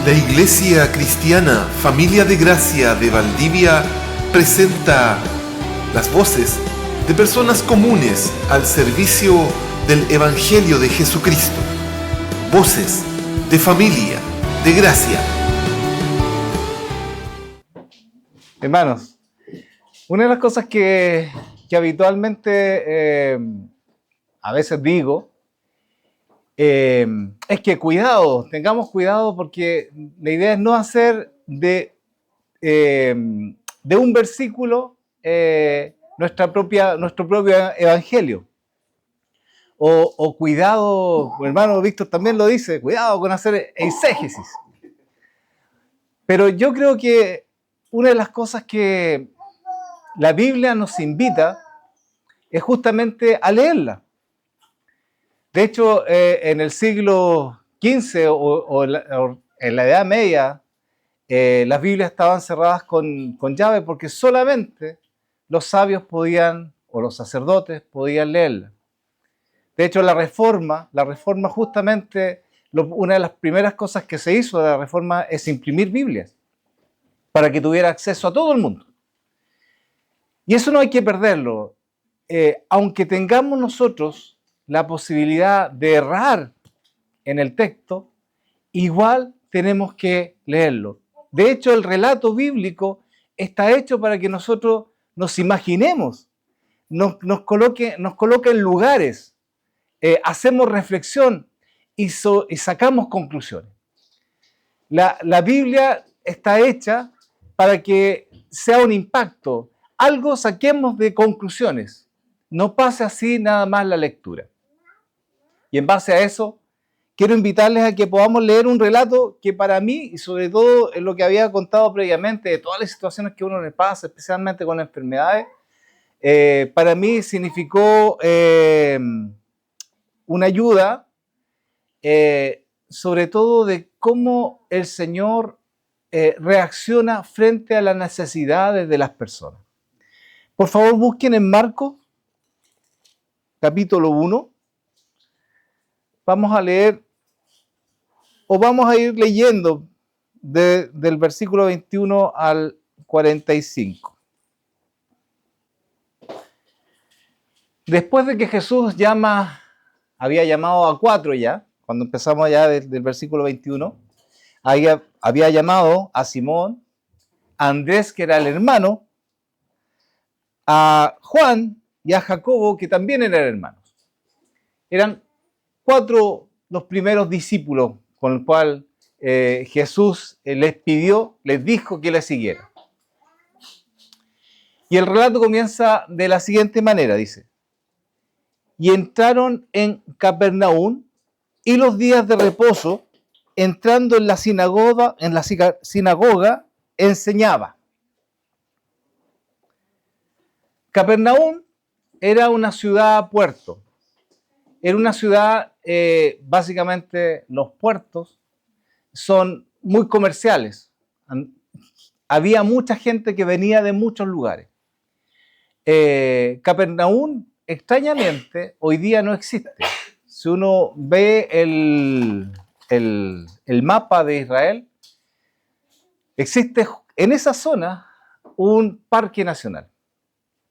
La Iglesia Cristiana Familia de Gracia de Valdivia presenta las voces de personas comunes al servicio del Evangelio de Jesucristo. Voces de Familia de Gracia. Hermanos, una de las cosas que habitualmente a veces digo es que tengamos cuidado, porque la idea es no hacer de un versículo nuestro propio evangelio. O cuidado, mi hermano Víctor también lo dice, cuidado con hacer eisegesis. Pero yo creo que una de las cosas que la Biblia nos invita es justamente a leerla. De hecho, en el siglo XV o en la Edad Media, las Biblias estaban cerradas con llave, porque solamente los sabios podían, o los sacerdotes podían leerla. De hecho, la reforma justamente, una de las primeras cosas que se hizo de la reforma es imprimir Biblias para que tuviera acceso a todo el mundo. Y eso no hay que perderlo. Aunque tengamos nosotros la posibilidad de errar en el texto, igual tenemos que leerlo. De hecho, el relato bíblico está hecho para que nosotros nos imaginemos, nos coloque en lugares, hacemos reflexión y sacamos conclusiones. La Biblia está hecha para que sea un impacto, algo saquemos de conclusiones, no pase así nada más la lectura. Y en base a eso, quiero invitarles a que podamos leer un relato que para mí, y sobre todo en lo que había contado previamente, de todas las situaciones que uno le pasa, especialmente con enfermedades, para mí significó una ayuda, sobre todo de cómo el Señor reacciona frente a las necesidades de las personas. Por favor, busquen en Marcos, capítulo 1. Vamos a leer, o vamos a ir leyendo del versículo 21 al 45. Después de que Jesús había llamado a 4 ya, cuando empezamos ya del versículo 21, había llamado a Simón, a Andrés, que era el hermano, a Juan y a Jacobo, que también eran hermanos. Eran 4 los primeros discípulos con los cuales Jesús les dijo que le siguieran. Y el relato comienza de la siguiente manera, dice: y entraron en Capernaum, y los días de reposo, entrando en la sinagoga, enseñaba. Capernaum era una ciudad puerto. Era una ciudad, básicamente los puertos son muy comerciales. Había mucha gente que venía de muchos lugares. Capernaum, extrañamente, hoy día no existe. Si uno ve el mapa de Israel, existe en esa zona un parque nacional.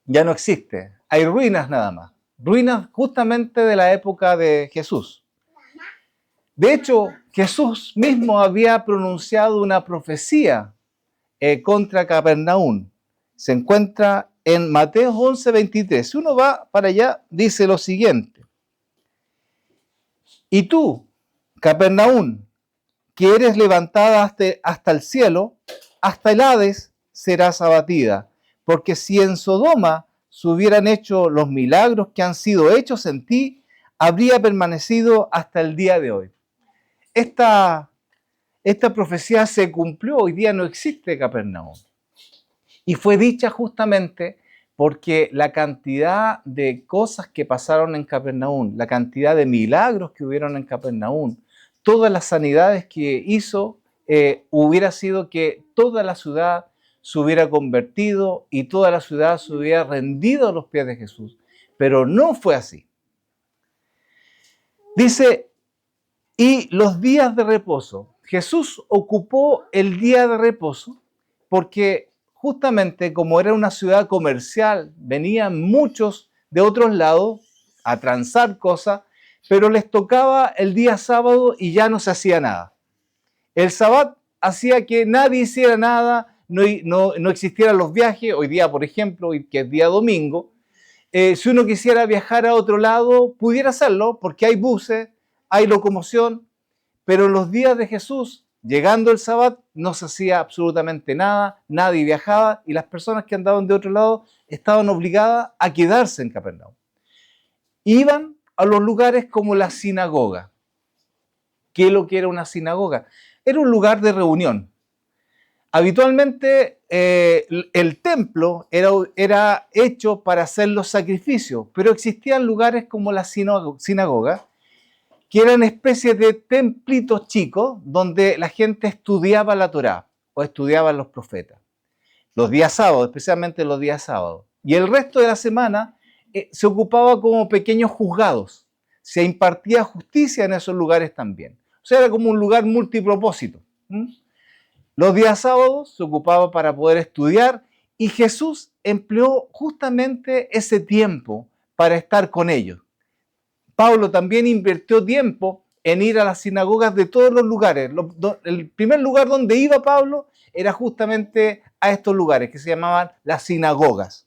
Ya no existe. Hay ruinas nada más. Ruinas justamente de la época de Jesús. De hecho, Jesús mismo había pronunciado una profecía contra Capernaum. Se encuentra en Mateo 11:23. Si uno va para allá, dice lo siguiente: y tú, Capernaum, que eres levantada hasta el cielo, hasta el Hades serás abatida, porque si en Sodoma se hubieran hecho los milagros que han sido hechos en ti, habría permanecido hasta el día de hoy. Esta profecía se cumplió. Hoy día no existe Capernaum. Y fue dicha justamente porque la cantidad de cosas que pasaron en Capernaum, la cantidad de milagros que hubieron en Capernaum, todas las sanidades que hizo, hubiera sido que toda la ciudad se hubiera convertido y toda la ciudad se hubiera rendido a los pies de Jesús. Pero no fue así. Dice, y los días de reposo. Jesús ocupó el día de reposo porque justamente como era una ciudad comercial, venían muchos de otros lados a transar cosas, pero les tocaba el día sábado y ya no se hacía nada. El sabbat hacía que nadie hiciera nada, no existieran los viajes. Hoy día, por ejemplo, que es día domingo, si uno quisiera viajar a otro lado, pudiera hacerlo porque hay buses, hay locomoción, pero en los días de Jesús, llegando el sabbat, no se hacía absolutamente nada, nadie viajaba y las personas que andaban de otro lado estaban obligadas a quedarse en Capernaum. Iban a los lugares como la sinagoga. ¿Qué es lo que era una sinagoga? Era un lugar de reunión. Habitualmente el templo era hecho para hacer los sacrificios, pero existían lugares como la sinagoga, que eran especies de templitos chicos donde la gente estudiaba la Torá o estudiaban los profetas. Los días sábados, especialmente los días sábados. Y el resto de la semana se ocupaba como pequeños juzgados. Se impartía justicia en esos lugares también. O sea, era como un lugar multipropósito. Los días sábados se ocupaba para poder estudiar y Jesús empleó justamente ese tiempo para estar con ellos. Pablo también invirtió tiempo en ir a las sinagogas de todos los lugares. El primer lugar donde iba Pablo era justamente a estos lugares que se llamaban las sinagogas.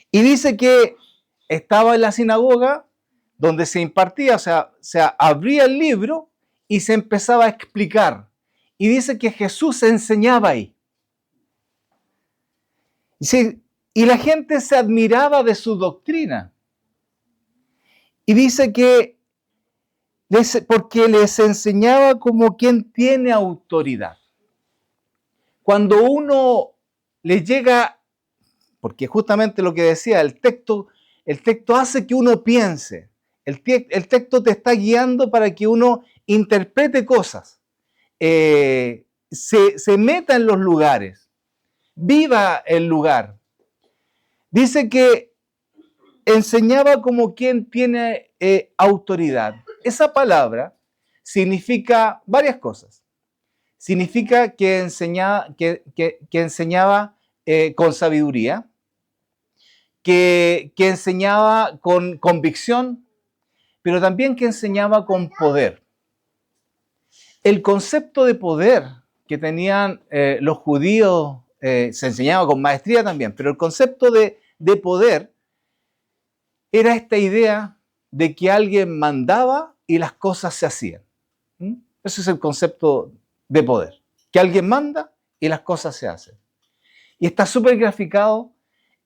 Y dice que estaba en la sinagoga donde se impartía, o sea, abría el libro y se empezaba a explicar. Y dice que Jesús enseñaba ahí. Y la gente se admiraba de su doctrina. Y dice que porque les enseñaba como quien tiene autoridad. Cuando uno le llega, porque justamente lo que decía, el texto hace que uno piense. El texto te está guiando para que uno interprete cosas. Se meta en los lugares, viva el lugar. Dice que enseñaba como quien tiene autoridad. Esa palabra significa varias cosas. Significa que enseñaba con sabiduría, que enseñaba con convicción, pero también que enseñaba con poder. El concepto de poder que tenían los judíos se enseñaba con maestría también, pero el concepto de poder era esta idea de que alguien mandaba y las cosas se hacían. Ese es el concepto de poder, que alguien manda y las cosas se hacen. Y está súper graficado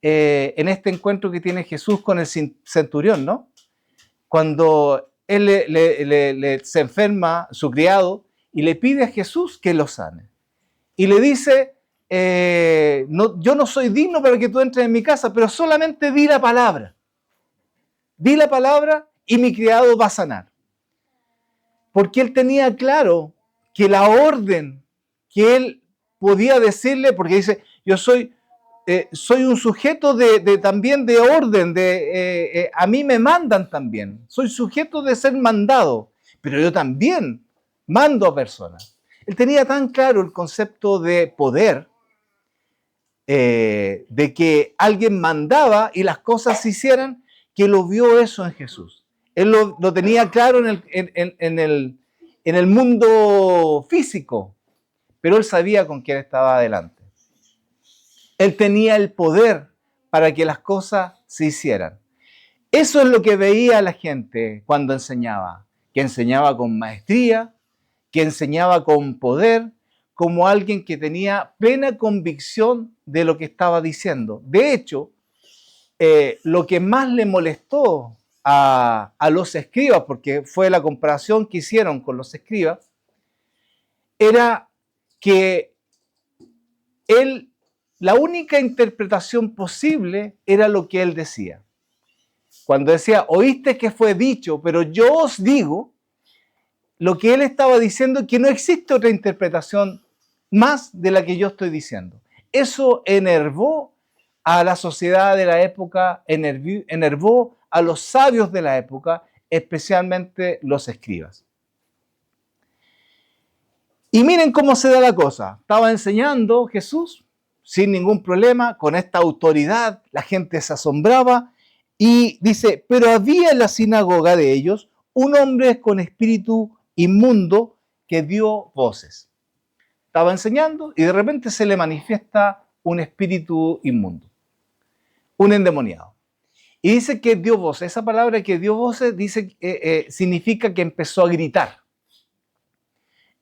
en este encuentro que tiene Jesús con el centurión, ¿no? Cuando él se enferma, su criado, y le pide a Jesús que lo sane. Y le dice, yo no soy digno para que tú entres en mi casa, pero solamente di la palabra. Di la palabra y mi criado va a sanar. Porque él tenía claro que la orden que él podía decirle, porque dice, yo soy un sujeto también de orden, a mí me mandan también, soy sujeto de ser mandado, pero yo también mando a personas. Él tenía tan claro el concepto de poder, de que alguien mandaba y las cosas se hicieran, que lo vio eso en Jesús. Él lo tenía claro en el mundo físico, pero él sabía con quién estaba adelante. Él tenía el poder para que las cosas se hicieran. Eso es lo que veía la gente cuando enseñaba, que enseñaba con maestría, que enseñaba con poder, como alguien que tenía plena convicción de lo que estaba diciendo. De hecho, lo que más le molestó a los escribas, porque fue la comparación que hicieron con los escribas, era que la única interpretación posible era lo que él decía. Cuando decía, oíste que fue dicho, pero yo os digo, lo que él estaba diciendo es que no existe otra interpretación más de la que yo estoy diciendo. Eso enervó a la sociedad de la época, enervó a los sabios de la época, especialmente los escribas. Y miren cómo se da la cosa. Estaba enseñando Jesús sin ningún problema, con esta autoridad, la gente se asombraba y dice, pero había en la sinagoga de ellos un hombre con espíritu inmundo que dio voces. Estaba enseñando y de repente se le manifiesta un espíritu inmundo, un endemoniado. Y dice que dio voces. Esa palabra que dio voces dice, significa que empezó a gritar,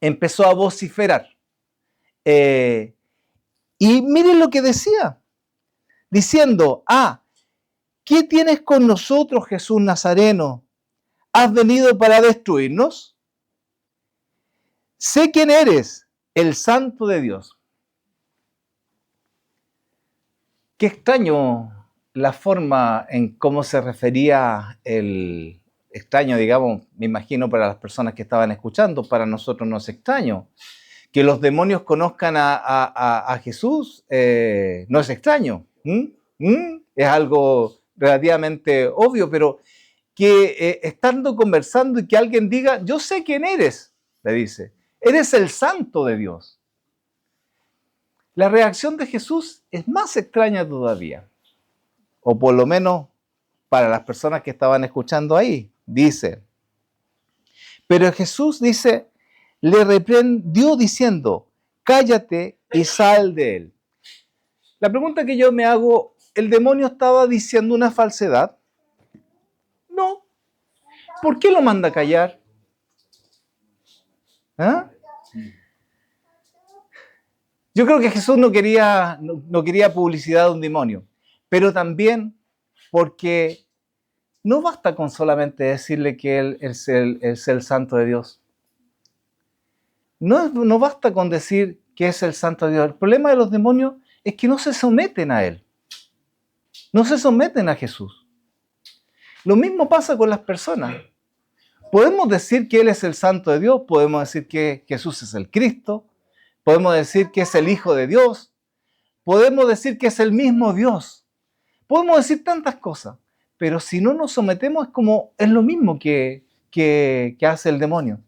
empezó a vociferar. Y miren lo que decía, diciendo, ¿qué tienes con nosotros, Jesús Nazareno? ¿Has venido para destruirnos? Sé quién eres, el Santo de Dios. Qué extraño la forma en cómo se refería el extraño, digamos, me imagino para las personas que estaban escuchando, para nosotros no es extraño. Que los demonios conozcan a Jesús no es extraño. Es algo relativamente obvio, pero que estando conversando y que alguien diga, yo sé quién eres, le dice, eres el Santo de Dios. La reacción de Jesús es más extraña todavía, o por lo menos para las personas que estaban escuchando ahí. Dice, pero Jesús dice, le reprendió diciendo, cállate y sal de él. La pregunta que yo me hago, ¿el demonio estaba diciendo una falsedad? No. ¿Por qué lo manda a callar? Yo creo que Jesús no quería publicidad de un demonio, pero también porque no basta con solamente decirle que Él es el Santo de Dios. No basta con decir que es el Santo de Dios. El problema de los demonios es que no se someten a Él. No se someten a Jesús. Lo mismo pasa con las personas. Podemos decir que Él es el Santo de Dios, podemos decir que Jesús es el Cristo, podemos decir que es el Hijo de Dios, podemos decir que es el mismo Dios. Podemos decir tantas cosas, pero si no nos sometemos es lo mismo que hace el demonio.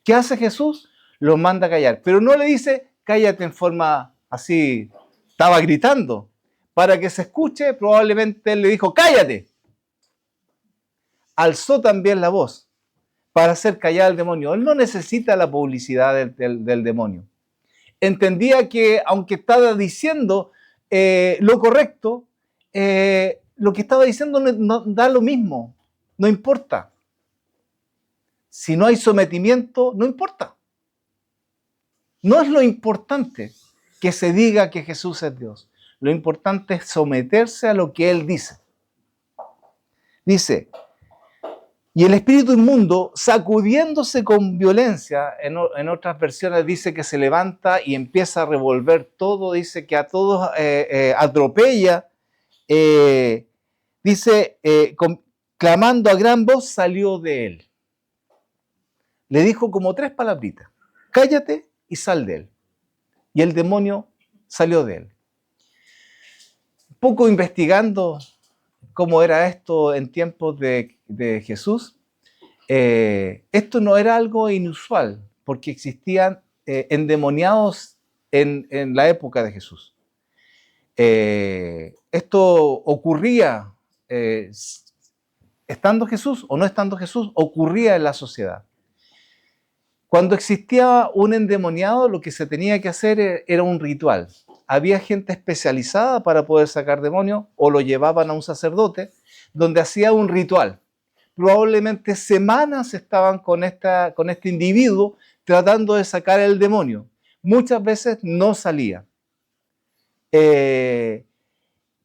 ¿Qué hace Jesús? Lo manda a callar, pero no le dice cállate en forma así, estaba gritando. Para que se escuche, probablemente Él le dijo cállate. Alzó también la voz para hacer callar al demonio. Él no necesita la publicidad del demonio. Entendía que aunque estaba diciendo lo correcto, lo que estaba diciendo no da lo mismo, no importa. Si no hay sometimiento, no importa. No es lo importante que se diga que Jesús es Dios. Lo importante es someterse a lo que Él dice. Dice, y el espíritu inmundo, sacudiéndose con violencia, en otras versiones dice que se levanta y empieza a revolver todo, dice que a todos atropella, dice, clamando a gran voz, salió de él. Le dijo como 3 palabritas, cállate y sal de él. Y el demonio salió de él. Un poco investigando cómo era esto en tiempos de Jesús, esto no era algo inusual, porque existían endemoniados en la época de Jesús. Esto ocurría, estando Jesús o no estando Jesús, ocurría en la sociedad. Cuando existía un endemoniado, lo que se tenía que hacer era un ritual. Había gente especializada para poder sacar demonios, o lo llevaban a un sacerdote, donde hacía un ritual. Probablemente semanas estaban con este individuo tratando de sacar el demonio. Muchas veces no salía.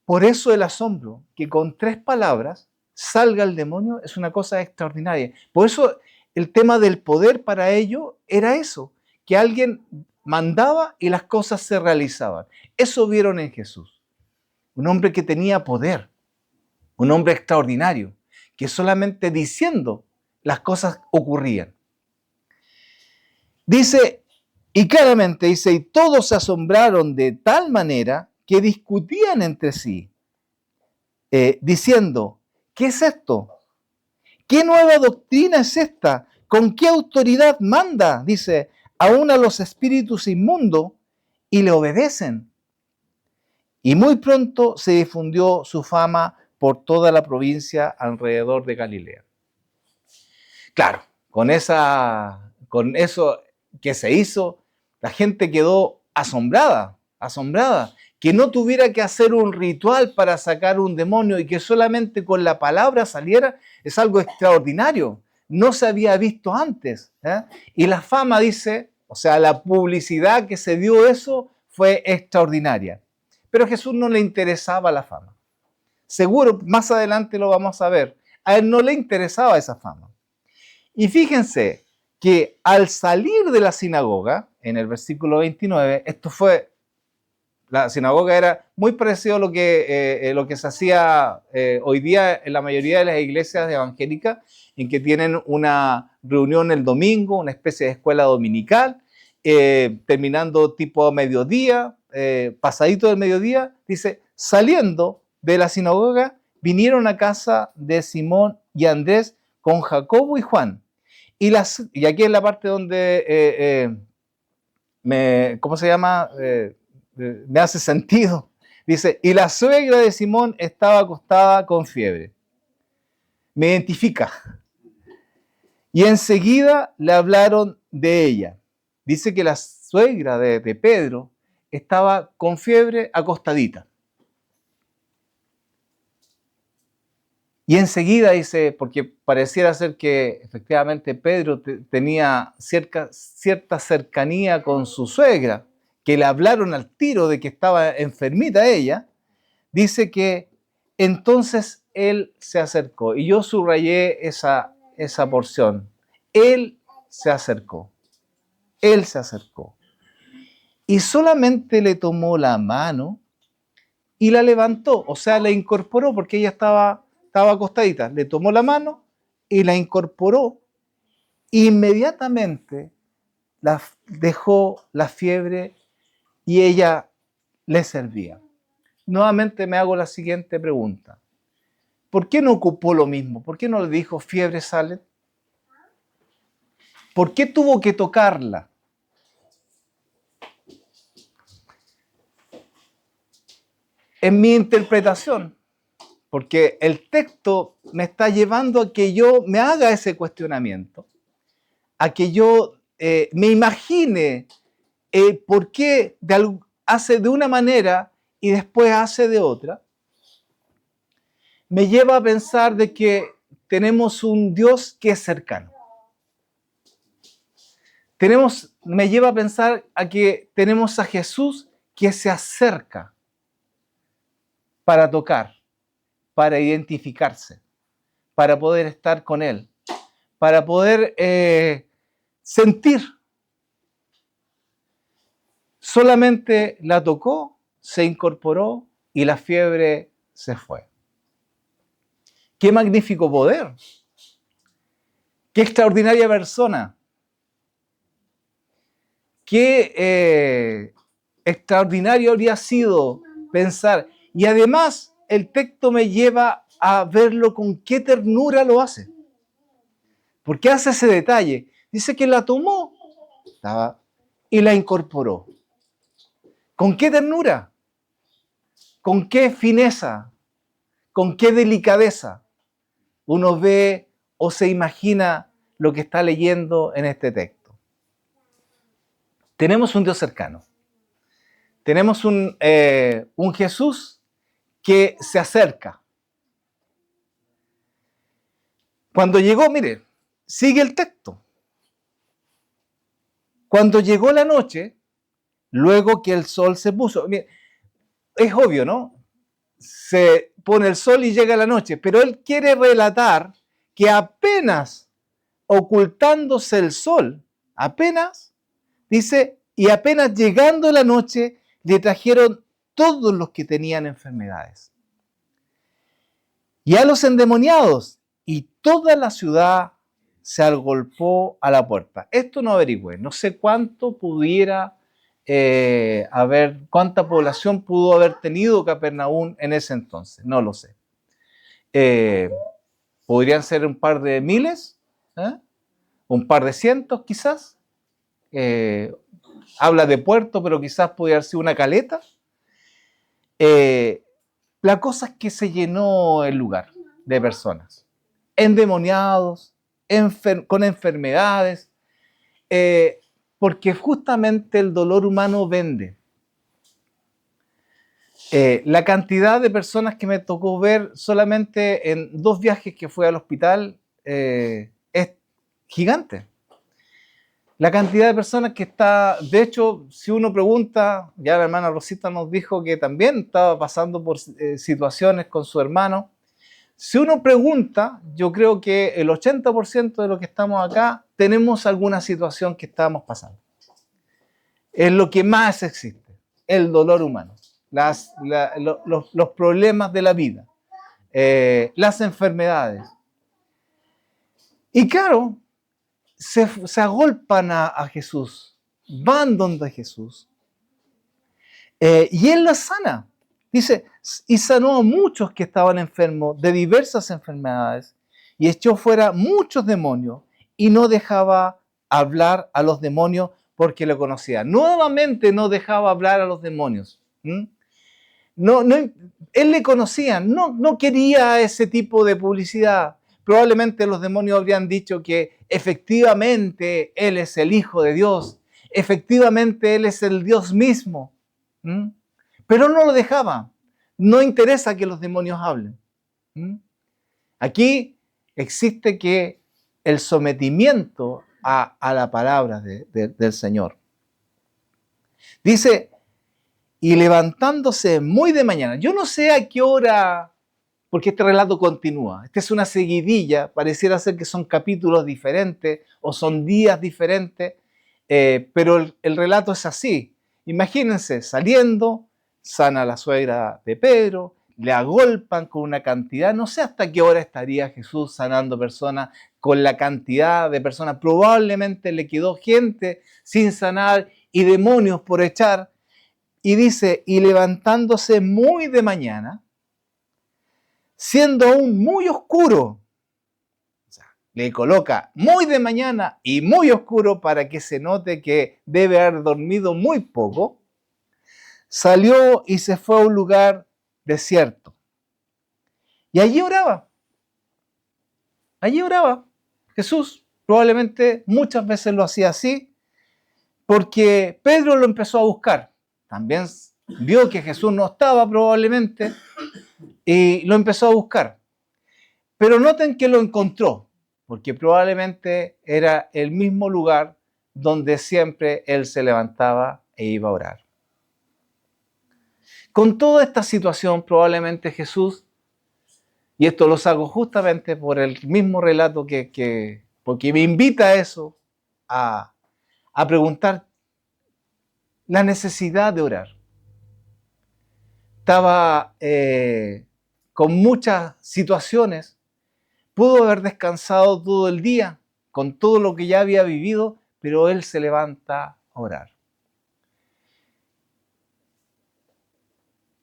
Por eso el asombro, que con 3 palabras salga el demonio, es una cosa extraordinaria. Por eso el tema del poder para ello era eso, que alguien mandaba y las cosas se realizaban. Eso vieron en Jesús. Un hombre que tenía poder, un hombre extraordinario, que solamente diciendo las cosas ocurrían. Dice, y claramente dice, y todos se asombraron de tal manera que discutían entre sí, diciendo, ¿qué es esto? ¿Qué nueva doctrina es esta? ¿Con qué autoridad manda? Dice, aún a los espíritus inmundos, y le obedecen. Y muy pronto se difundió su fama por toda la provincia alrededor de Galilea. Claro, con eso que se hizo, la gente quedó asombrada, que no tuviera que hacer un ritual para sacar un demonio y que solamente con la palabra saliera, es algo extraordinario. No se había visto antes. Y la fama, dice, o sea, la publicidad que se dio eso fue extraordinaria. Pero a Jesús no le interesaba la fama. Seguro, más adelante lo vamos a ver. A él no le interesaba esa fama. Y fíjense que al salir de la sinagoga, en el versículo 29, la sinagoga era muy parecido a lo que se hacía hoy día en la mayoría de las iglesias evangélicas, en que tienen una reunión el domingo, una especie de escuela dominical, terminando tipo a mediodía, pasadito del mediodía, dice, saliendo de la sinagoga, vinieron a casa de Simón y Andrés con Jacobo y Juan. Y aquí es la parte donde ¿cómo se llama? Me hace sentido. Dice, y la suegra de Simón estaba acostada con fiebre. Me identifica. Y enseguida le hablaron de ella. Dice que la suegra de Pedro estaba con fiebre acostadita. Y enseguida dice, porque pareciera ser que efectivamente Pedro tenía cierta cercanía con su suegra, que le hablaron al tiro de que estaba enfermita ella, dice que entonces él se acercó. Y yo subrayé esa porción. Él se acercó. Él se acercó. Y solamente le tomó la mano y la levantó, o sea, la incorporó porque ella estaba acostadita. Le tomó la mano y la incorporó. Inmediatamente dejó la fiebre y ella le servía. Nuevamente me hago la siguiente pregunta. ¿Por qué no ocupó lo mismo? ¿Por qué no le dijo fiebre sale? ¿Por qué tuvo que tocarla? En mi interpretación, porque el texto me está llevando a que yo me haga ese cuestionamiento, a que yo me imagine por qué hace de una manera y después hace de otra, me lleva a pensar de que tenemos un Dios que es cercano. Me lleva a pensar a que tenemos a Jesús que se acerca para tocar, para identificarse, para poder estar con Él, para poder sentir. Solamente la tocó, se incorporó y la fiebre se fue. ¡Qué magnífico poder! ¡Qué extraordinaria persona! ¡Qué extraordinario habría sido pensar! Y además el texto me lleva a verlo con qué ternura lo hace. ¿Por qué hace ese detalle? Dice que la tomó y la incorporó. ¿Con qué ternura? ¿Con qué fineza? ¿Con qué delicadeza uno ve o se imagina lo que está leyendo en este texto? Tenemos un Dios cercano. Tenemos un Jesús que se acerca. Cuando llegó, mire, sigue el texto. Cuando llegó la noche, luego que el sol se puso. Mire, es obvio, ¿no? Se pone el sol y llega la noche, pero él quiere relatar que apenas ocultándose el sol, dice, y apenas llegando la noche, le trajeron todos los que tenían enfermedades. Y a los endemoniados, y toda la ciudad se agolpó a la puerta. Esto no averigüé, no sé cuánto pudiera cuánta población pudo haber tenido Capernaum en ese entonces, no lo sé. Podrían ser un par de miles, un par de cientos quizás. habla de puerto, pero quizás podría haber sido una caleta. La cosa es que se llenó el lugar de personas, endemoniados, con enfermedades, porque justamente el dolor humano vende. La cantidad de personas que me tocó ver solamente en 2 viajes que fui al hospital es gigante. La cantidad de personas que está, de hecho, si uno pregunta, ya la hermana Rosita nos dijo que también estaba pasando por situaciones con su hermano. Si uno pregunta, yo creo que el 80% de los que estamos acá tenemos alguna situación que estamos pasando. Es lo que más existe, el dolor humano, los problemas de la vida, las enfermedades. Y claro, se agolpan a Jesús, van donde Jesús, y Él los sana. Dice, y sanó a muchos que estaban enfermos de diversas enfermedades, y echó fuera muchos demonios, y no dejaba hablar a los demonios porque lo conocía. Nuevamente no dejaba hablar a los demonios. No, él le conocía, no quería ese tipo de publicidad. Probablemente los demonios habrían dicho que efectivamente Él es el Hijo de Dios, efectivamente Él es el Dios mismo. Pero no lo dejaba. No interesa que los demonios hablen. Aquí existe que el sometimiento a la palabra del Señor. Dice, y levantándose muy de mañana. Yo no sé a qué hora, porque este relato continúa. Esta es una seguidilla, pareciera ser que son capítulos diferentes o son días diferentes, pero el relato es así. Imagínense, saliendo, sana a la suegra de Pedro, le agolpan con una cantidad, no sé hasta qué hora estaría Jesús sanando personas con la cantidad de personas. Probablemente le quedó gente sin sanar y demonios por echar. Y dice, y levantándose muy de mañana, siendo aún muy oscuro, o sea, le coloca muy de mañana y muy oscuro para que se note que debe haber dormido muy poco, salió y se fue a un lugar desierto. Y allí oraba. Allí oraba. Jesús probablemente muchas veces lo hacía así, porque Pedro lo empezó a buscar. También vio que Jesús no estaba probablemente y lo empezó a buscar. Pero noten que lo encontró, porque probablemente era el mismo lugar donde siempre él se levantaba e iba a orar. Con toda esta situación, probablemente Jesús, y esto lo hago justamente por el mismo relato porque me invita a eso, a preguntar la necesidad de orar. Estaba con muchas situaciones, pudo haber descansado todo el día con todo lo que ya había vivido, pero él se levanta a orar.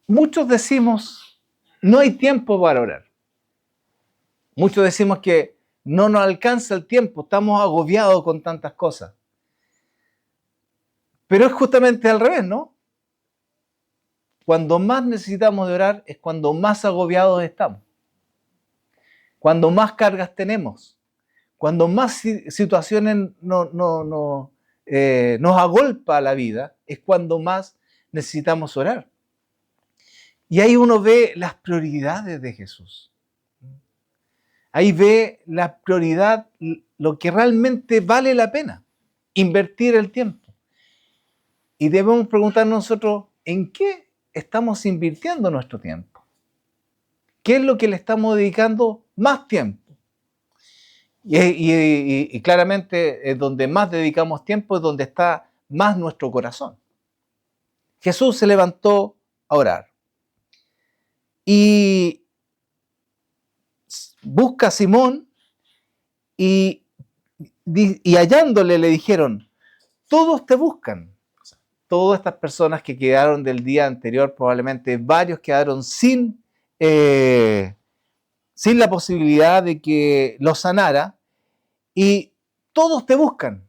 Muchos decimos, no hay tiempo para orar. Muchos decimos que no nos alcanza el tiempo, estamos agobiados con tantas cosas. Pero es justamente al revés, ¿no? Cuando más necesitamos de orar es cuando más agobiados estamos. Cuando más cargas tenemos. Cuando más situaciones nos agolpa la vida, es cuando más necesitamos orar. Y ahí uno ve las prioridades de Jesús. Ahí ve la prioridad, lo que realmente vale la pena, invertir el tiempo. Y debemos preguntarnos nosotros, ¿en qué estamos invirtiendo nuestro tiempo? ¿Qué es lo que le estamos dedicando más tiempo? Y claramente donde más dedicamos tiempo es donde está más nuestro corazón. Jesús se levantó a orar. Y busca a Simón y hallándole le dijeron, todos te buscan. Todas estas personas que quedaron del día anterior, probablemente varios quedaron sin la posibilidad de que los sanara, y todos te buscan.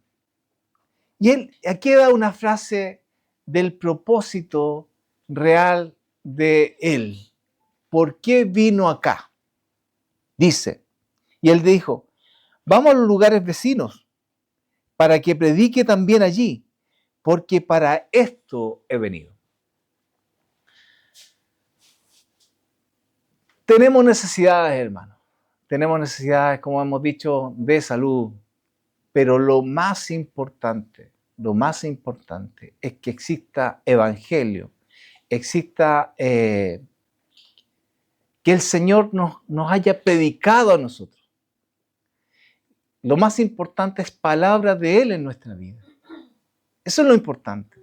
Y aquí da una frase del propósito real de él. ¿Por qué vino acá? Dice, y él dijo, vamos a los lugares vecinos para que predique también allí, porque para esto he venido. Tenemos necesidades, hermanos. Tenemos necesidades, como hemos dicho, de salud. Pero lo más importante es que exista evangelio, exista que el Señor nos haya predicado a nosotros. Lo más importante es palabra de Él en nuestra vida. Eso es lo importante.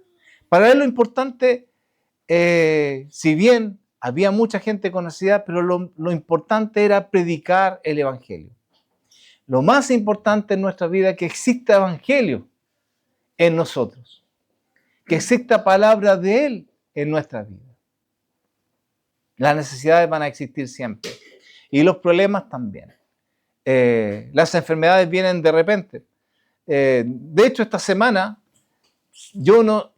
Para Él lo importante, si bien había mucha gente con necesidad, pero lo importante era predicar el evangelio. Lo más importante en nuestra vida es que exista evangelio en nosotros, que exista palabra de Él en nuestra vida. Las necesidades van a existir siempre y los problemas también. Las enfermedades vienen de repente. De hecho, esta semana yo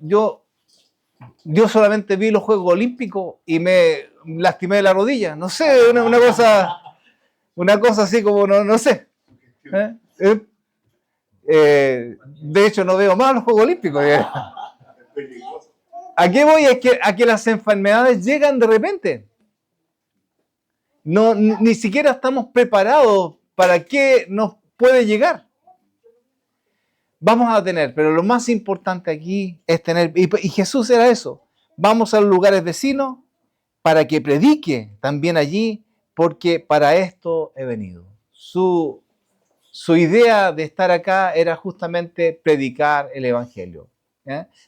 solamente vi los Juegos Olímpicos y me lastimé la rodilla. No sé, una cosa así como, no sé. De hecho, no veo más los Juegos Olímpicos. ¿A qué voy? A que las enfermedades llegan de repente. Ni siquiera estamos preparados para qué nos puede llegar. Vamos a tener, pero lo más importante aquí es tener, y Jesús era eso. Vamos a los lugares vecinos para que predique también allí, porque para esto he venido. Su idea de estar acá era justamente predicar el evangelio.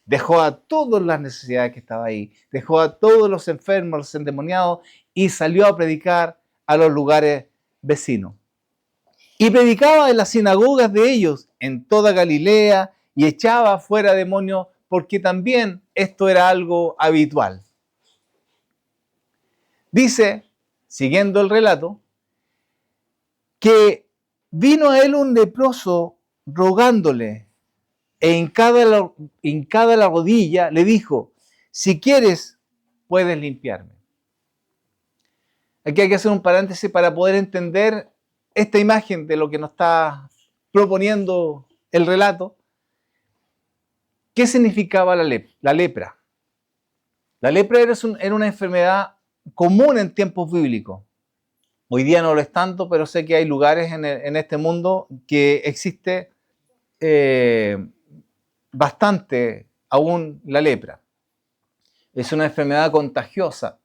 Dejó a todas las necesidades que estaban ahí, dejó a todos los enfermos, los endemoniados, y salió a predicar a los lugares vecinos. Y predicaba en las sinagogas de ellos, en toda Galilea, y echaba fuera demonios, porque también esto era algo habitual. Dice, siguiendo el relato, que vino a él un leproso rogándole, e hincada la rodilla, le dijo, si quieres, puedes limpiarme. Aquí hay que hacer un paréntesis para poder entender esta imagen de lo que nos está proponiendo el relato. ¿Qué significaba la lepra? La lepra era una enfermedad común en tiempos bíblicos. Hoy día no lo es tanto, pero sé que hay lugares en este mundo que existe bastante aún la lepra. Es una enfermedad contagiosa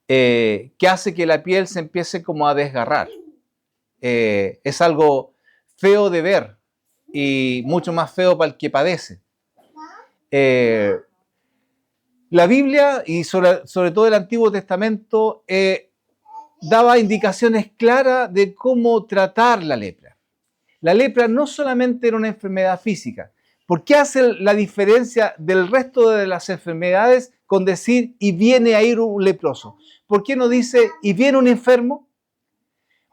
que hace que la piel se empiece como a desgarrar. Es algo feo de ver y mucho más feo para el que padece. La Biblia y sobre todo el Antiguo Testamento daba indicaciones claras de cómo tratar la lepra. La lepra no solamente era una enfermedad física. ¿Por qué hace la diferencia del resto de las enfermedades con decir y viene a ir un leproso? ¿Por qué no dice y viene un enfermo?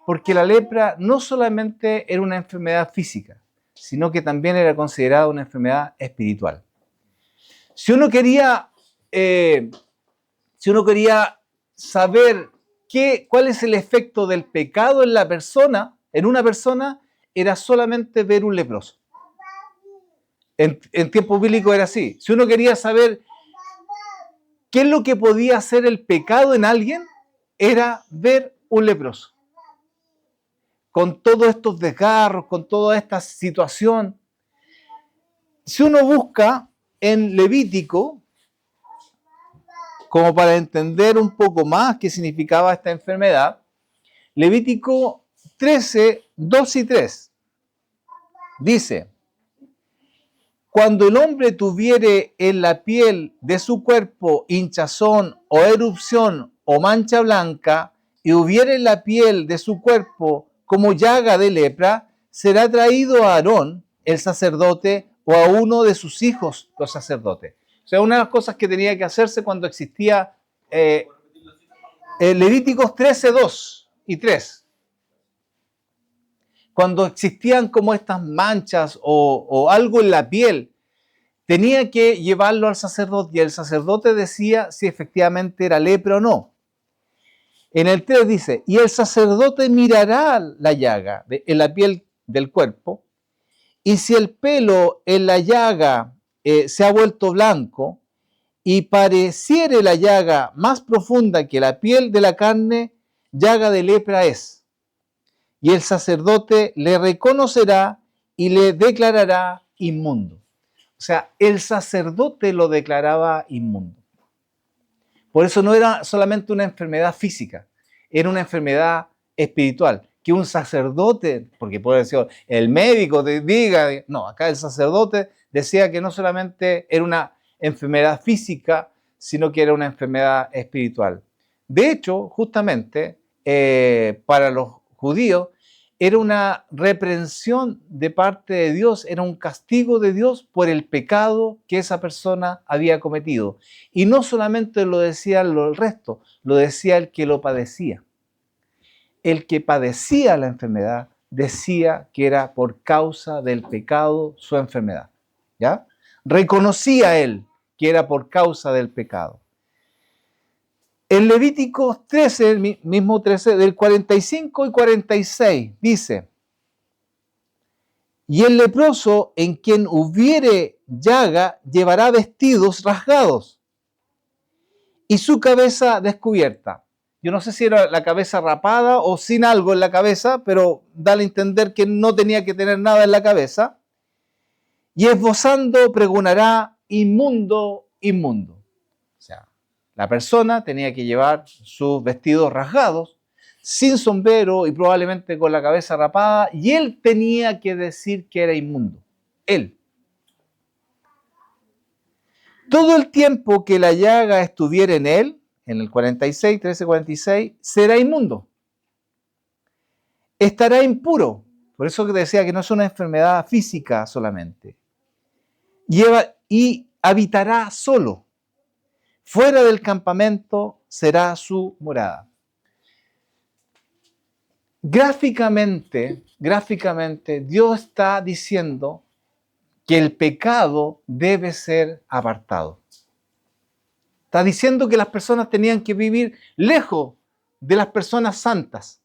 Porque la lepra no solamente era una enfermedad física, sino que también era considerada una enfermedad espiritual. Si uno quería saber cuál es el efecto del pecado en una persona, era solamente ver un leproso. En tiempos bíblicos era así. Si uno quería saber qué es lo que podía hacer el pecado en alguien, era ver un leproso. Con todos estos desgarros, con toda esta situación. Si uno busca en Levítico, como para entender un poco más qué significaba esta enfermedad, Levítico 13, 2 y 3, dice, cuando el hombre tuviere en la piel de su cuerpo hinchazón o erupción o mancha blanca, y hubiere en la piel de su cuerpo como llaga de lepra, será traído a Aarón, el sacerdote, o a uno de sus hijos, los sacerdotes. O sea, una de las cosas que tenía que hacerse cuando existía Levíticos 13, 2 y 3. Cuando existían como estas manchas o algo en la piel tenía que llevarlo al sacerdote y el sacerdote decía si efectivamente era lepra o no. En el 3 dice, y el sacerdote mirará la llaga en la piel del cuerpo, y si el pelo en la llaga se ha vuelto blanco y pareciere la llaga más profunda que la piel de la carne, llaga de lepra es. Y el sacerdote le reconocerá y le declarará inmundo. O sea, el sacerdote lo declaraba inmundo. Por eso no era solamente una enfermedad física, era una enfermedad espiritual. Que un sacerdote, porque puede decir el médico te diga, no, acá el sacerdote decía que no solamente era una enfermedad física, sino que era una enfermedad espiritual. De hecho, justamente, para los judíos, era una reprensión de parte de Dios, era un castigo de Dios por el pecado que esa persona había cometido. Y no solamente lo decía el resto, lo decía el que lo padecía. El que padecía la enfermedad decía que era por causa del pecado su enfermedad. ¿Ya? Reconocía él que era por causa del pecado. En Levítico 13, el mismo 13, del 45 y 46, dice, y el leproso en quien hubiere llaga llevará vestidos rasgados y su cabeza descubierta. Yo no sé si era la cabeza rapada o sin algo en la cabeza, pero da a entender que no tenía que tener nada en la cabeza. Y esbozando pregonará inmundo, inmundo. O sea, la persona tenía que llevar sus vestidos rasgados, sin sombrero y probablemente con la cabeza rapada, y él tenía que decir que era inmundo. Él. Todo el tiempo que la llaga estuviera en él, en el 46, 13, 46, será inmundo. Estará impuro. Por eso que decía que no es una enfermedad física solamente. Y habitará solo. Fuera del campamento será su morada. Gráficamente, Dios está diciendo que el pecado debe ser apartado. Está diciendo que las personas tenían que vivir lejos de las personas santas,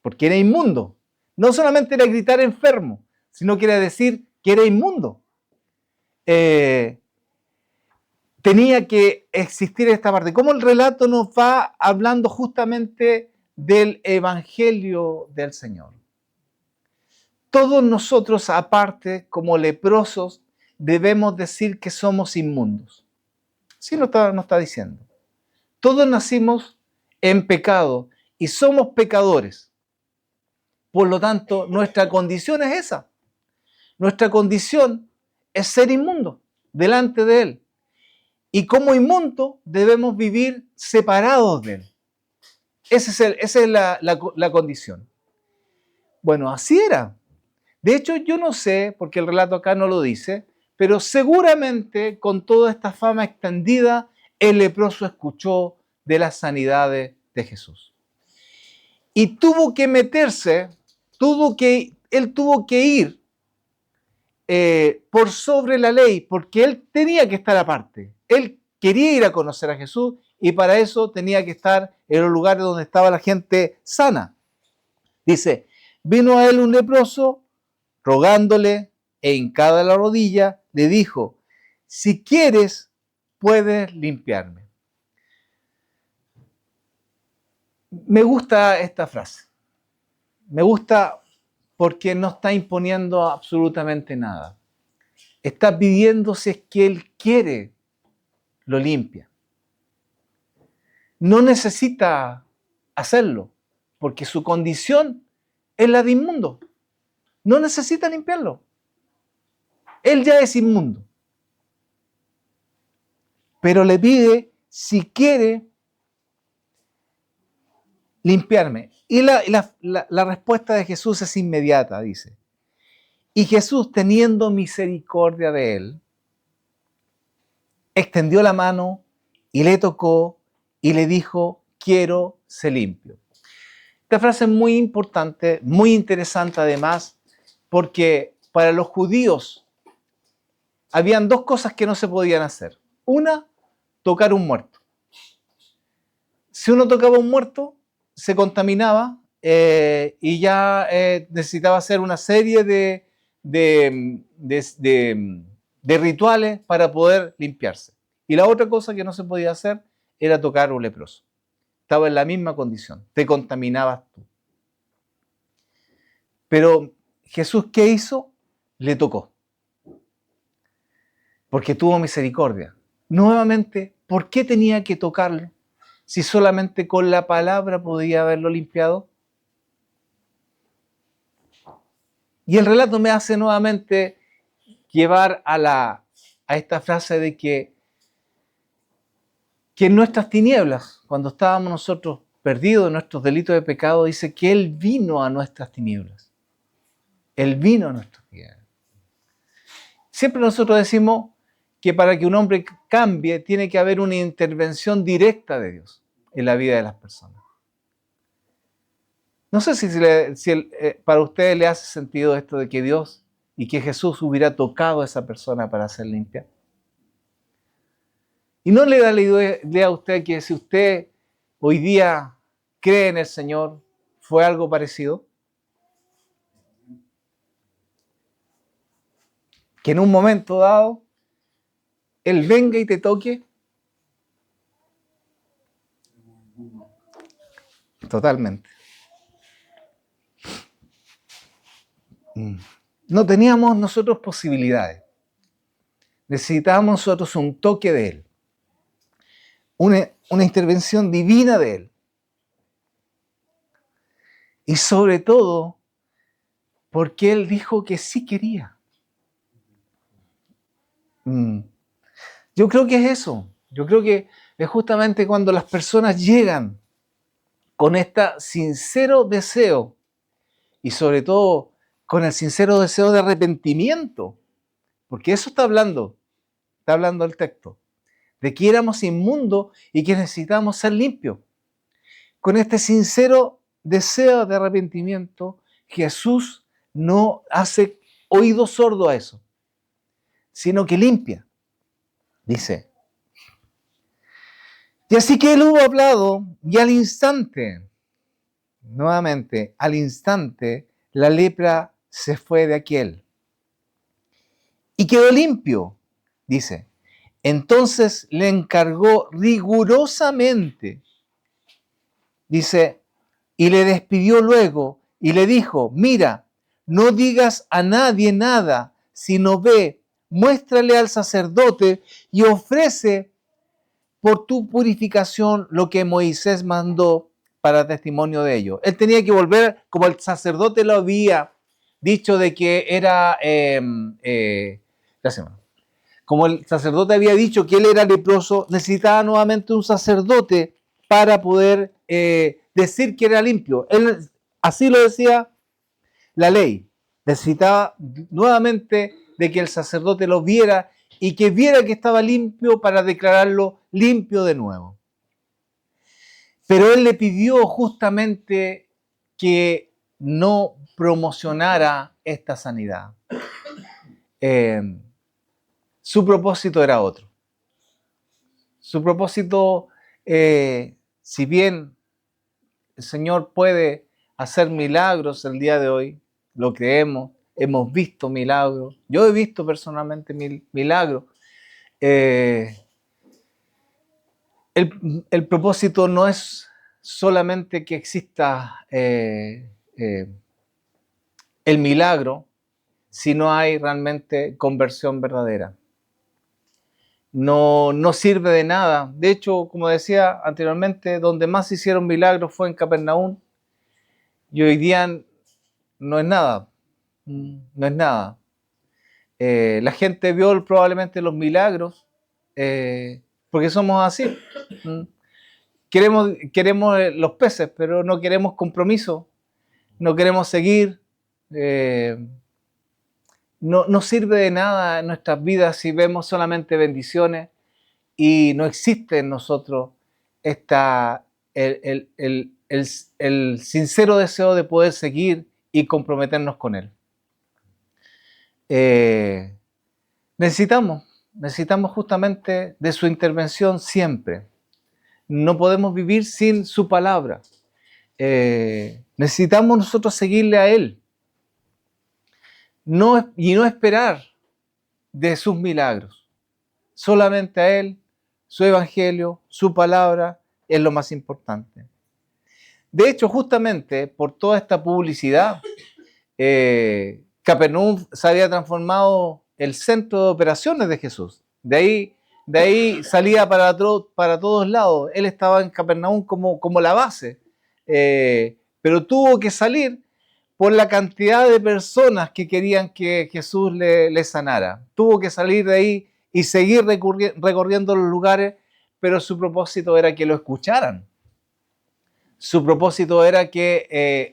porque era inmundo. No solamente era gritar enfermo, sino que era decir que era inmundo. Tenía que existir esta parte. Como el relato nos va hablando justamente del Evangelio del Señor. Todos nosotros, aparte, como leprosos, debemos decir que somos inmundos. Sí nos está diciendo. Todos nacimos en pecado y somos pecadores. Por lo tanto, nuestra condición es esa. Nuestra condición es ser inmundo delante de Él. Y como inmundo debemos vivir separados de Él. Esa es la condición. Bueno, así era. De hecho, yo no sé, porque el relato acá no lo dice, pero seguramente con toda esta fama extendida, el leproso escuchó de las sanidades de Jesús. Y tuvo que meterse, él tuvo que ir por sobre la ley, porque él tenía que estar aparte. Él quería ir a conocer a Jesús y para eso tenía que estar en los lugares donde estaba la gente sana. Dice, vino a él un leproso, rogándole, e hincada la rodilla, le dijo, si quieres, puedes limpiarme. Me gusta esta frase. Me gusta porque no está imponiendo absolutamente nada. Está pidiendo si es que él quiere, lo limpia. No necesita hacerlo, porque su condición es la de inmundo. No necesita limpiarlo. Él ya es inmundo. Pero le pide si quiere limpiarme. Y la respuesta de Jesús es inmediata, dice. Y Jesús, teniendo misericordia de él, extendió la mano y le tocó y le dijo, quiero ser limpio. Esta frase es muy importante, muy interesante además, porque para los judíos habían dos cosas que no se podían hacer. Una, tocar un muerto. Si uno tocaba un muerto, se contaminaba y ya necesitaba hacer una serie de rituales para poder limpiarse. Y la otra cosa que no se podía hacer era tocar a un leproso. Estaba en la misma condición, te contaminabas tú. Pero Jesús, ¿qué hizo? Le tocó. Porque tuvo misericordia. Nuevamente, ¿por qué tenía que tocarlo? Si solamente con la palabra podía haberlo limpiado. Y el relato me hace nuevamente llevar a esta frase de que en nuestras tinieblas, cuando estábamos nosotros perdidos en nuestros delitos de pecado, dice que Él vino a nuestras tinieblas. Él vino a nuestras tinieblas. Siempre nosotros decimos que para que un hombre cambie tiene que haber una intervención directa de Dios en la vida de las personas. No sé si para ustedes le hace sentido esto de que Dios y que Jesús hubiera tocado a esa persona para hacer limpia. ¿Y no le da la idea a usted que si usted hoy día cree en el Señor, fue algo parecido? Que en un momento dado, Él venga y te toque. Totalmente. No teníamos nosotros posibilidades. Necesitábamos nosotros un toque de Él. Una intervención divina de Él. Y sobre todo, porque Él dijo que sí quería. Yo creo que es eso. Yo creo que es justamente cuando las personas llegan con este sincero deseo y sobre todo con el sincero deseo de arrepentimiento, porque eso está hablando el texto, de que éramos inmundos y que necesitábamos ser limpios. Con este sincero deseo de arrepentimiento, Jesús no hace oído sordo a eso, sino que limpia. Dice, y así que Él hubo hablado y al instante, nuevamente, al instante, la lepra se fue de aquel y quedó limpio, dice. Entonces le encargó rigurosamente, dice, y le despidió luego y le dijo, mira, no digas a nadie nada, sino ve, muéstrale al sacerdote y ofrece por tu purificación lo que Moisés mandó para testimonio de ello. Él tenía que volver, como el sacerdote lo había dicho de que era, como el sacerdote había dicho que él era leproso, necesitaba nuevamente un sacerdote para poder decir que era limpio. Él, así lo decía la ley. Necesitaba nuevamente de que el sacerdote lo viera y que viera que estaba limpio para declararlo limpio de nuevo. Pero él le pidió justamente que no promocionara esta sanidad. Su propósito era otro. Su propósito, si bien el Señor puede hacer milagros el día de hoy, lo creemos, hemos visto milagros, yo he visto personalmente milagros. El propósito no es solamente que exista el milagro, si no hay realmente conversión verdadera. No sirve de nada. De hecho, como decía anteriormente, donde más se hicieron milagros fue en Capernaum, y hoy día no es nada. No es nada. La gente vio probablemente los milagros porque somos así. Queremos los peces, pero no queremos compromiso, no queremos seguir. No sirve de nada en nuestras vidas si vemos solamente bendiciones y no existe en nosotros el sincero deseo de poder seguir y comprometernos con Él. necesitamos justamente de su intervención siempre. No podemos vivir sin su palabra. Necesitamos nosotros seguirle a Él. Y no esperar de sus milagros. Solamente a Él, su evangelio, su palabra es lo más importante. De hecho, justamente por toda esta publicidad, Capernaum se había transformado el centro de operaciones de Jesús. De ahí salía para todos lados. Él estaba en Capernaum como la base. Pero tuvo que salir por la cantidad de personas que querían que Jesús le sanara. Tuvo que salir de ahí y seguir recorriendo los lugares, pero su propósito era que lo escucharan. Su propósito era que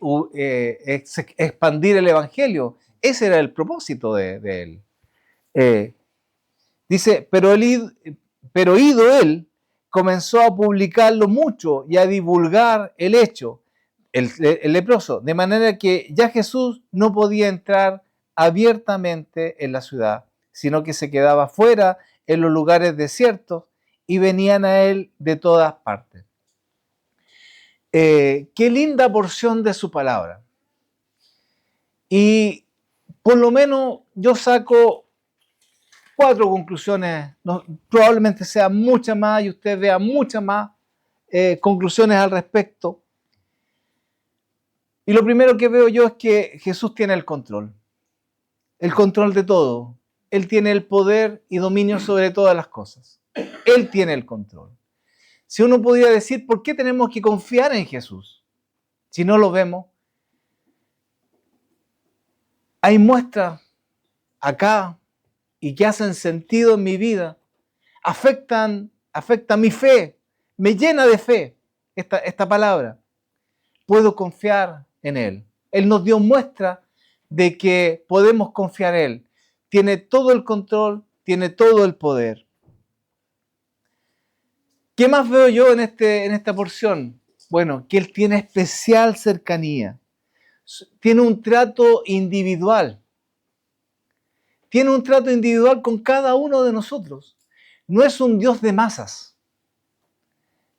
expandir el evangelio. Ese era el propósito de él. Dice, pero ido él, comenzó a publicarlo mucho y a divulgar el hecho, el leproso, de manera que ya Jesús no podía entrar abiertamente en la ciudad, sino que se quedaba fuera en los lugares desiertos y venían a él de todas partes. Qué linda porción de su palabra. Y por lo menos yo saco 4 conclusiones, probablemente sea muchas más y usted vea muchas más conclusiones al respecto. Y lo primero que veo yo es que Jesús tiene el control de todo. Él tiene el poder y dominio sobre todas las cosas. Él tiene el control. Si uno podría decir, ¿por qué tenemos que confiar en Jesús? Si no lo vemos, hay muestras acá y que hacen sentido en mi vida, afectan mi fe, me llena de fe esta palabra. Puedo confiar en Él. Él nos dio muestra de que podemos confiar en Él. Tiene todo el control, tiene todo el poder. ¿Qué más veo yo en esta porción? Bueno, que Él tiene especial cercanía. Tiene un trato individual. Tiene un trato individual con cada uno de nosotros. No es un Dios de masas.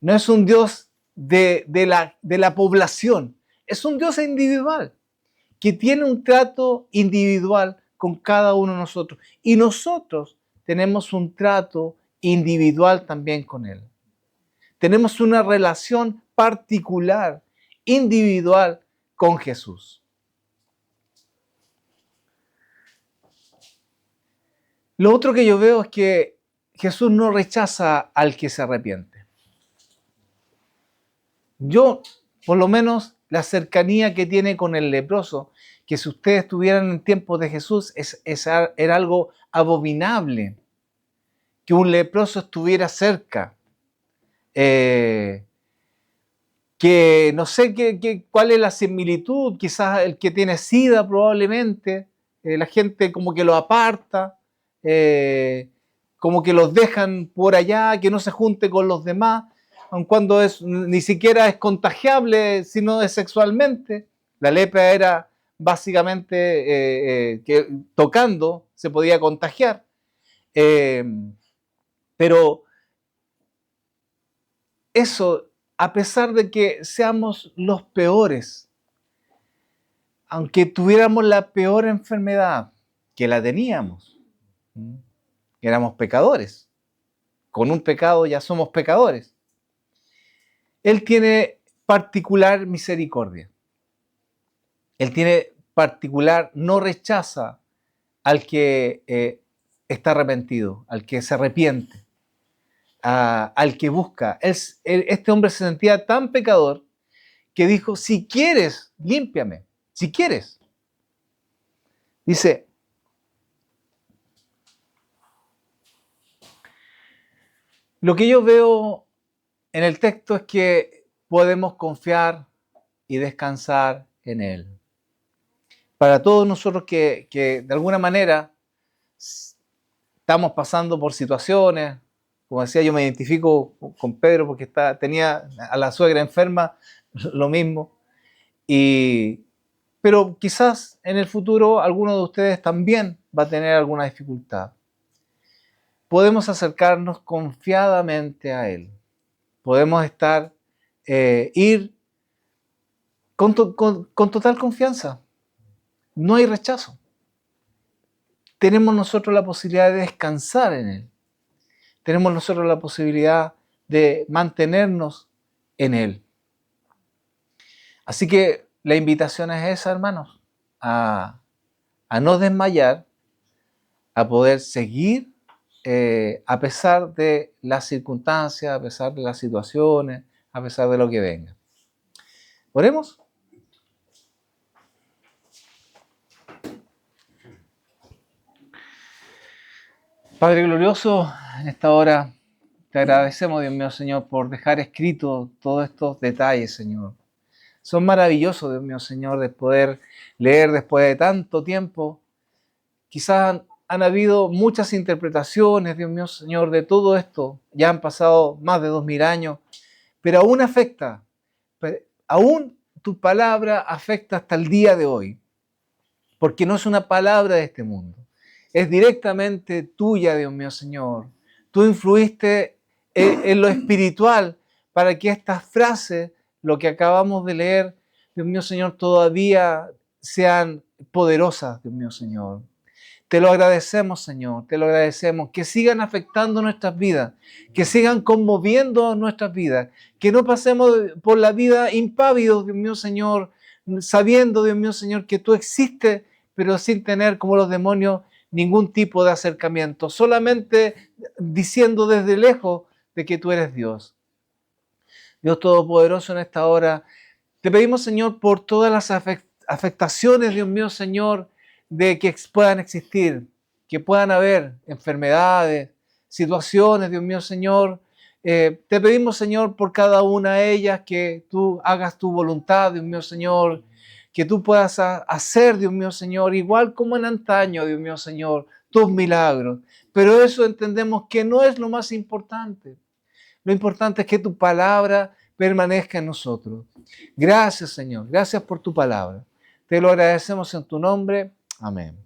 No es un Dios de la población. Es un Dios individual que tiene un trato individual con cada uno de nosotros. Y nosotros tenemos un trato individual también con Él. Tenemos una relación particular, individual con Jesús. Lo otro que yo veo es que Jesús no rechaza al que se arrepiente. Yo, por lo menos, la cercanía que tiene con el leproso, que si ustedes estuvieran en tiempos de Jesús, era algo abominable, que un leproso estuviera cerca. Que no sé cuál es la similitud, quizás el que tiene SIDA probablemente, la gente como que lo aparta, como que los dejan por allá, que no se junte con los demás, aun cuando ni siquiera es contagiable, sino es sexualmente. La lepra era básicamente que tocando se podía contagiar. Pero eso, a pesar de que seamos los peores, aunque tuviéramos la peor enfermedad, que la teníamos, éramos pecadores. Con un pecado ya somos pecadores. Él tiene particular misericordia. Él tiene particular, no rechaza al que está arrepentido, al que se arrepiente, al que busca. Este hombre se sentía tan pecador que dijo, si quieres, límpiame, si quieres. Dice, lo que yo veo en el texto es que podemos confiar y descansar en Él. Para todos nosotros que de alguna manera estamos pasando por situaciones, como decía, yo me identifico con Pedro porque tenía a la suegra enferma, lo mismo, pero quizás en el futuro alguno de ustedes también va a tener alguna dificultad. podemos acercarnos confiadamente a Él. Podemos ir con total confianza. No hay rechazo. Tenemos nosotros la posibilidad de descansar en Él. Tenemos nosotros la posibilidad de mantenernos en Él. Así que la invitación es esa, hermanos, a no desmayar, a poder seguir a pesar de las circunstancias, a pesar de las situaciones, a pesar de lo que venga. Oremos. Padre glorioso, en esta hora te agradecemos, Dios mío, Señor, por dejar escrito todos estos detalles, Señor. Son maravillosos, Dios mío, Señor, de poder leer después de tanto tiempo. Quizás han habido muchas interpretaciones, Dios mío, Señor, de todo esto. Ya han pasado más de 2000 años, pero aún afecta. Aún tu palabra afecta hasta el día de hoy, porque no es una palabra de este mundo. Es directamente tuya, Dios mío, Señor. Tú influiste en lo espiritual para que estas frases, lo que acabamos de leer, Dios mío, Señor, todavía sean poderosas, Dios mío, Señor. Te lo agradecemos, Señor, te lo agradecemos. Que sigan afectando nuestras vidas, que sigan conmoviendo nuestras vidas, que no pasemos por la vida impávidos, Dios mío, Señor, sabiendo, Dios mío, Señor, que tú existes, pero sin tener como los demonios ningún tipo de acercamiento, solamente diciendo desde lejos de que tú eres Dios. Dios Todopoderoso, en esta hora, te pedimos, Señor, por todas las afectaciones, Dios mío, Señor, de que puedan existir, que puedan haber enfermedades, situaciones, Dios mío, Señor. Te pedimos, Señor, por cada una de ellas, que tú hagas tu voluntad, Dios mío, Señor, que tú puedas hacer, Dios mío, Señor, igual como en antaño, Dios mío, Señor, tus milagros. Pero eso entendemos que no es lo más importante. Lo importante es que tu palabra permanezca en nosotros. Gracias, Señor. Gracias por tu palabra. Te lo agradecemos en tu nombre. Amén.